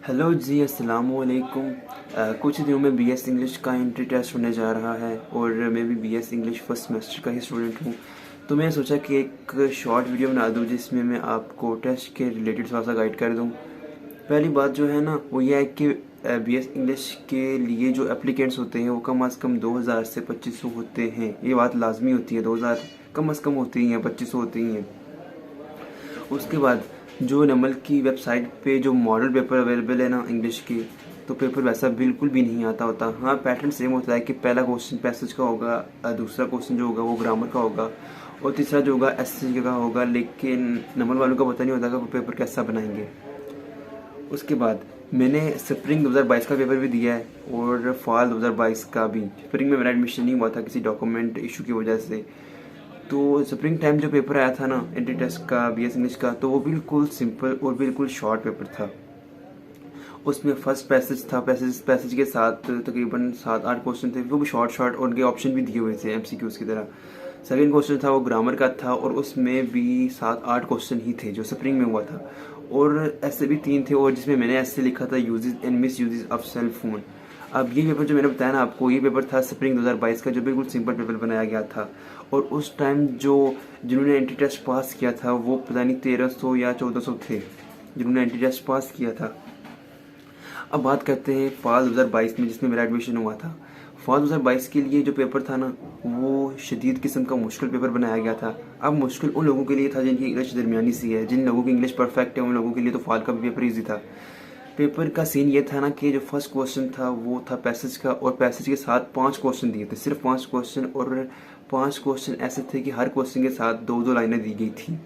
Hello जी, अस्सलाम वालेकुम। कुछ दिनों में बीएस इंग्लिश का एंट्री टेस्ट होने जा रहा है और मैं भी बीएस इंग्लिश फर्स्ट सेमेस्टर का ही स्टूडेंट हूँ। तो मैंने सोचा कि एक शॉर्ट वीडियो बना दूँ जिसमें मैं आपको टेस्ट के रिलेटेड थोड़ा सा गाइड कर दूँ। पहली बात जो है ना वो ये है कि बीएस इंग्लिश के लिए जो एप्लीकेंट्स होते हैं वो कम अज़ कम 2000 से 2500 होते हैं। ये बात लाजमी होती है, 2000 कम अज़ कम होती हैं, 2500 होती हैं। उसके बाद जो नमल की वेबसाइट पे जो मॉडल पेपर अवेलेबल है ना इंग्लिश के, तो पेपर वैसा बिल्कुल भी नहीं आता होता। हाँ, पैटर्न सेम होता है कि पहला क्वेश्चन पैसेज का होगा, दूसरा क्वेश्चन जो होगा वो ग्रामर का होगा और तीसरा जो होगा एसएससी का होगा। लेकिन नमल वालों का पता नहीं होता कि वो पेपर कैसा बनाएंगे। उसके बाद मैंने स्प्रिंग 2022 का पेपर भी दिया है और फॉल 2022 का भी। स्प्रिंग में मेरा एडमिशन नहीं हुआ था किसी डॉक्यूमेंट इशू की वजह से। तो स्प्रिंग टाइम जो पेपर आया था ना एंट्री टेस्ट का बीएस इंग्लिश का, तो वो बिल्कुल सिंपल और बिल्कुल शॉर्ट पेपर था। उसमें फर्स्ट पैसेज था, पैसेज के साथ तकरीबन 7-8 क्वेश्चन थे, वो भी शॉर्ट और उनके ऑप्शन भी दिए हुए थे एमसीक्यूज की तरह। सेकंड क्वेश्चन था वो ग्रामर का था और उसमें भी 7-8 क्वेश्चन ही थे जो स्प्रिंग में हुआ था। और ऐसे भी 3 थे और जिसमें मैंने ऐसे लिखा था uses and misuses of cell phone. अब ये पेपर जो मैंने बताया ना आपको, ये पेपर था स्प्रिंग 2022 का, जो बिल्कुल सिंपल पेपर बनाया गया था। और उस टाइम जिन्होंने एंट्री टेस्ट पास किया था वो पता नहीं 1300 या 1400 थे जिन्होंने एंट्री टेस्ट पास किया था। अब बात करते हैं फॉल 2022 में जिसमें मेरा एडमिशन हुआ था। फॉल 2022 के लिए जो पेपर था ना वो शदीद किस्म का मुश्किल पेपर बनाया गया था। अब मुश्किल उन लोगों के लिए था जिनकी इंग्लिश दरमियानी सी है, जिन लोगों की इंग्लिश परफेक्ट है उन लोगों के लिए तो फॉल का भी पेपर ईजी था। पेपर का सीन ये था ना कि जो फर्स्ट क्वेश्चन था वो था पैसेज का और पैसेज के साथ 5 क्वेश्चन दिए थे, सिर्फ 5 क्वेश्चन। और 5 क्वेश्चन ऐसे थे कि हर क्वेश्चन के साथ 2-2 लाइनें दी गई थी,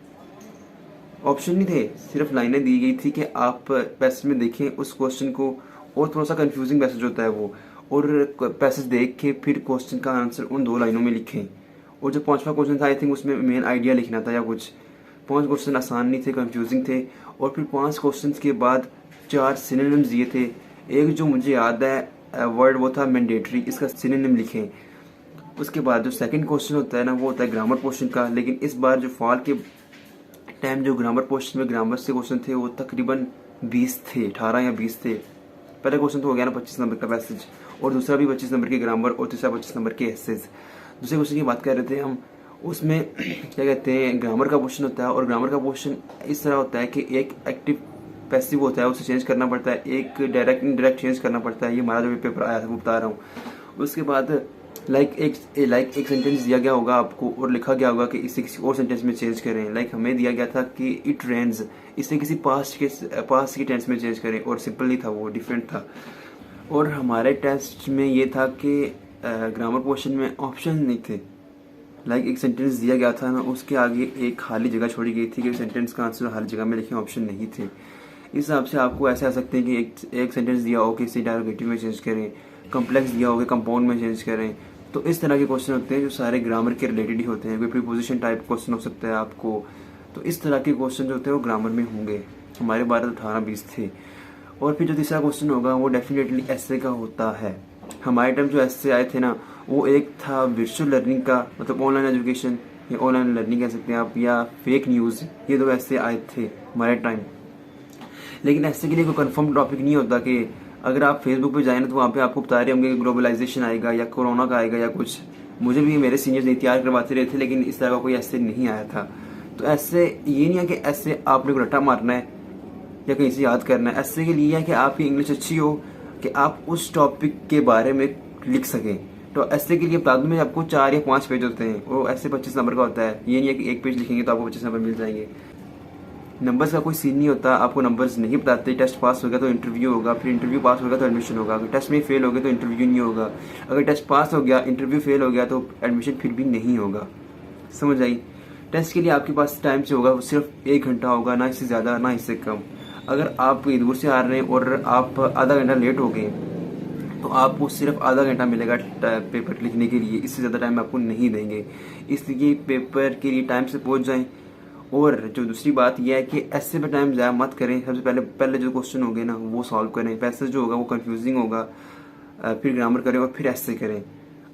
ऑप्शन नहीं थे, सिर्फ लाइनें दी गई थी कि आप पैसेज में देखें उस क्वेश्चन को। और थोड़ा सा कंफ्यूजिंग पैसेज होता है वो, और पैसेज देख के फिर क्वेश्चन का आंसर उन 2 लाइनों में लिखें। और जो 5वां क्वेश्चन था आई थिंक उसमें मेन आइडिया लिखना था या कुछ। 5 क्वेश्चन आसान नहीं थे, कंफ्यूजिंग थे। और फिर 5 क्वेश्चन के बाद 4 सिनोनिम्स दिए थे। एक जो मुझे याद है वर्ड वो था मैंडेटरी, इसका सिनोनिम लिखें। उसके बाद जो सेकंड क्वेश्चन होता है ना वो होता है ग्रामर पोर्शन का। लेकिन इस बार जो फॉल के टाइम जो ग्रामर पोर्शन में ग्रामर से क्वेश्चन थे वो तकरीबन 20 थे, 18 या 20 थे। पहला क्वेश्चन तो हो गया ना 25 नंबर का पैसेज, और दूसरा भी 25 नंबर के ग्रामर और तीसरा 25 नंबर के एसेज। दूसरे क्वेश्चन की बात कर रहे थे हम, उसमें क्या कहते हैं ग्रामर का क्वेश्चन होता है। और ग्रामर का क्वेश्चन इस तरह होता है कि एक एक्टिव पैसिव होता है उसे चेंज करना पड़ता है, एक डायरेक्ट इनडायरेक्ट चेंज करना पड़ता है। ये हमारा जो पेपर आया था वो बता रहा हूँ। उसके बाद एक सेंटेंस दिया गया होगा आपको और लिखा गया होगा कि इसे किसी और सेंटेंस में चेंज करें। हमें दिया गया था कि इट रेन्स, इसे किसी पास्ट के टेंस में चेंज करें, और सिंपल नहीं था, वो डिफरेंट था। और हमारे टेस्ट में ये था कि ग्रामर पोर्शन में ऑप्शन नहीं थे। एक सेंटेंस दिया गया था ना उसके आगे एक खाली जगह छोड़ी गई थी कि सेंटेंस का आंसर हर जगह में लिखें, ऑप्शन नहीं थे। इस हिसाब से आपको ऐसे आ सकते हैं कि एक सेंटेंस दिया हो कि इसे इंटरोगेटिव में चेंज करें, कम्प्लेक्स दिया हो कि कंपाउंड में चेंज करें। तो इस तरह के क्वेश्चन होते हैं जो सारे ग्रामर के रिलेटेड ही होते हैं। कोई प्रीपोजिशन टाइप क्वेश्चन हो सकता है आपको। तो इस तरह के क्वेश्चन जो होते हैं वो ग्रामर में होंगे। हमारे 12-18-20 थे। और फिर जो तीसरा क्वेश्चन होगा वो डेफिनेटली एसे का होता है। हमारे टाइम जो एसे आए थे ना वो एक था वर्चुअल लर्निंग का, मतलब ऑनलाइन एजुकेशन या ऑनलाइन लर्निंग कह सकते हैं आप, या फेक न्यूज़, ये 2 ऐसे आए थे हमारे टाइम। लेकिन ऐसे के लिए कोई कंफर्म टॉपिक नहीं होता कि अगर आप फेसबुक पे जाए ना तो वहाँ पे आपको बता रहे होंगे कि ग्लोबलाइजेशन आएगा या कोरोना का आएगा या कुछ। मुझे भी मेरे सीनियर्स नहीं तैयार करवाते रहे थे, लेकिन इस तरह का कोई ऐसे नहीं आया था। तो ऐसे ये नहीं है कि ऐसे आपने को रट्टा मारना है या कहीं से याद करना है। ऐसे के लिए है कि आपकी इंग्लिश अच्छी हो कि आप उस टॉपिक के बारे में लिख सकें। तो ऐसे के लिए बता दूँ मैं आपको 4 या 5 पेज होते हैं, वो ऐसे 25 नंबर का होता है। ये नहीं है कि एक पेज लिखेंगे तो आपको 25 नंबर मिल जाएंगे। नंबर्स का कोई सीन नहीं होता, आपको नंबर्स नहीं बताते। टेस्ट पास हो गया तो इंटरव्यू होगा, फिर इंटरव्यू पास होगा तो एडमिशन होगा। अगर टेस्ट में फेल हो गया तो इंटरव्यू नहीं होगा। अगर टेस्ट पास हो गया, इंटरव्यू फेल हो गया तो एडमिशन फिर भी नहीं होगा। समझ आई? टेस्ट के लिए आपके पास टाइम से होगा सिर्फ 1 घंटा होगा, ना इससे ज़्यादा ना इससे कम। अगर आप दूर से आ रहे हैं और आप आधा घंटा लेट हो गए तो आपको सिर्फ आधा घंटा मिलेगा पेपर लिखने के लिए, इससे ज़्यादा टाइम आपको नहीं देंगे। इसलिए पेपर के लिए टाइम से पहुँच जाएँ। और जो दूसरी बात यह है कि ऐसे में टाइम ज़ाया मत करें। सबसे पहले जो क्वेश्चन होंगे ना वो सॉल्व करें। पैसेज जो होगा वो कंफ्यूजिंग होगा, फिर ग्रामर करें और फिर ऐसे करें।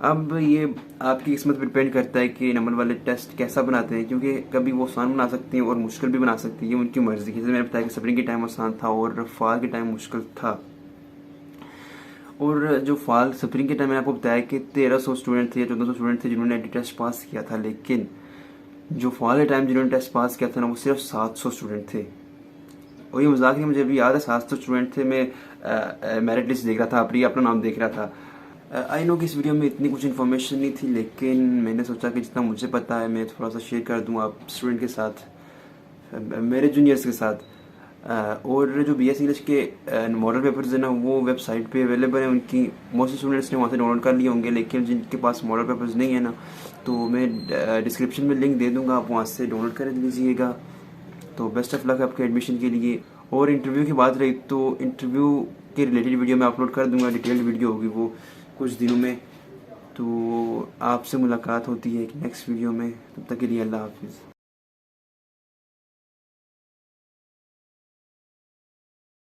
अब ये आपकी किस्मत पर डिपेंड करता है कि नंबर वाले टेस्ट कैसा बनाते हैं, क्योंकि कभी वो आसान बना सकती हैं और मुश्किल भी बना सकती है, उनकी मर्जी। जैसे मैंने बताया कि स्प्रिंग के टाइम आसान था और फॉल के टाइम मुश्किल था। और जो फॉल स्प्रिंग के टाइम मैंने आपको बताया कि 1300 स्टूडेंट थे या 1400 स्टूडेंट थे जिन्होंने एंट्री टेस्ट पास किया था, लेकिन जो फॉल के टाइम जिन्होंने टेस्ट पास किया था ना, वो सिर्फ 700 स्टूडेंट थे। और ये मजाक नहीं, मुझे अभी याद है 700 स्टूडेंट थे। मैं मेरिट लिस्ट देख रहा था, अपना नाम देख रहा था। आई नो कि इस वीडियो में इतनी कुछ इन्फॉर्मेशन नहीं थी, लेकिन मैंने सोचा कि जितना मुझे पता है मैं थोड़ा सा शेयर कर दूँ आप स्टूडेंट के साथ, मेरे जूनियर्स के साथ। और जो BS इंग्लिश के मॉडल पेपर्स हैं ना, वो वेबसाइट पे अवेलेबल हैं उनकी। मोस्ट स्टूडेंट्स ने वहाँ से डाउनलोड कर लिए होंगे, लेकिन जिनके पास मॉडल पेपर्स नहीं है ना, तो मैं डिस्क्रिप्शन में लिंक दे दूँगा, आप वहाँ से डाउनलोड कर लीजिएगा। तो बेस्ट ऑफ लक आपके एडमिशन के लिए। और इंटरव्यू की बात रही तो इंटरव्यू के रिलेटेड वीडियो मैं अपलोड कर दूँगा, डिटेल्ड वीडियो होगी वो कुछ दिनों में। तो आपसे मुलाकात होती है एक नेक्स्ट वीडियो में, तब तक के लिए अल्लाह हाफिज़।